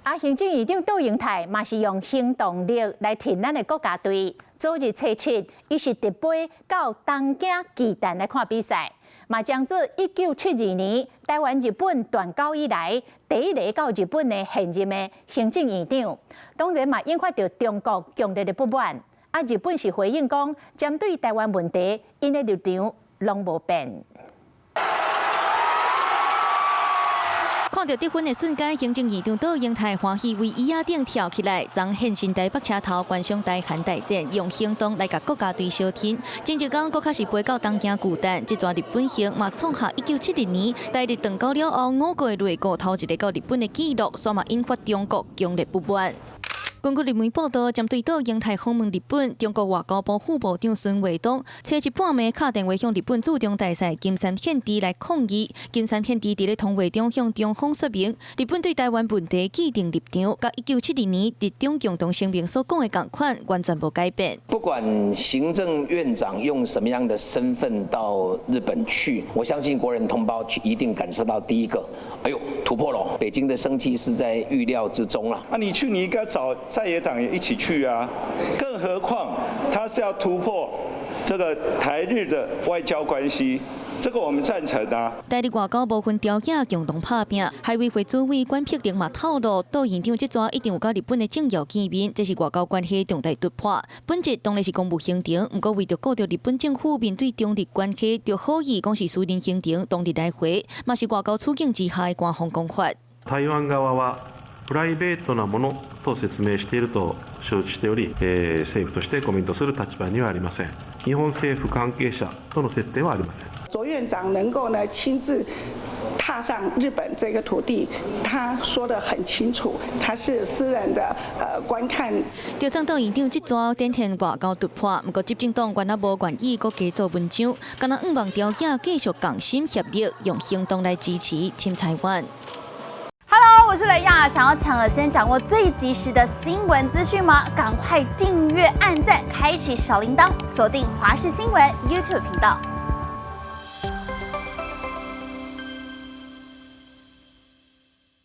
行政院长杜英泰嘛是用行动力来挺咱的国家队。昨日初7，伊是直飞到东京巨蛋来看比赛，嘛将这1972年台湾日本断交以来第一个到日本的现任的行政院长。当然嘛引发到中国强烈的不满。日本是回应讲，针对台湾问题，因的立场拢无变。 看到得分的瞬间，行政院长杜英泰欢喜为椅仔顶跳起来，将现身台北车头观赏台韩大战，用行动来甲国家队相挺。前一天，佫开始飞到东京巨蛋，这桩日本行嘛创下1970年台日断交了后5个月内过头一个到日本的纪录，煞嘛引发中国强烈不满。 根据日媒报道，针对杜英泰访问日本，中国外交部副部长孙卫东初1半暝打电话向日本驻中大使金山宪治来抗议。金山宪治伫咧通话中向中方说明，日本对台湾问题既定立场，甲1972年日中共同声明所讲的同款，完全无改变。不管行政院长用什么样的身份到日本去，我相信国人同胞一定感受到第一个，哎呦，突破了！北京的生气是在预料之中了。你去，你应该找。 在野党也一起去啊，更何况他是要突破这个台日的外交关系，这个我们赞成啊。台日外交部分条件共同拍拼，海委会主委管碧玲嘛透露，杜院长这桩一定有甲日本的政要见面，这是外交关系重大突破。本质当然是公务行程，不过为着顾到日本政府面对中日关系，就好意讲是私人行程，当日来回，嘛是外交处境之下的官方讲法。台湾側はプライベートなものと説明していると承知しており、政府としてコメントする立場にはありません。日本政府関係者との接点はありません。卓院长能够呢亲自踏上日本这个土地，他说得很清楚，他是私人的观看。就上杜院长这桩典型外交突破，不过执政党原来无愿意搁加做文章，敢若希望条件继续同心协力，用行动来支持亲台湾。 Hello， 我是雷亚，想要抢先掌握最及时的新闻资讯吗？赶快订阅、按赞、开启小铃铛，锁定华视新闻 YouTube 频道。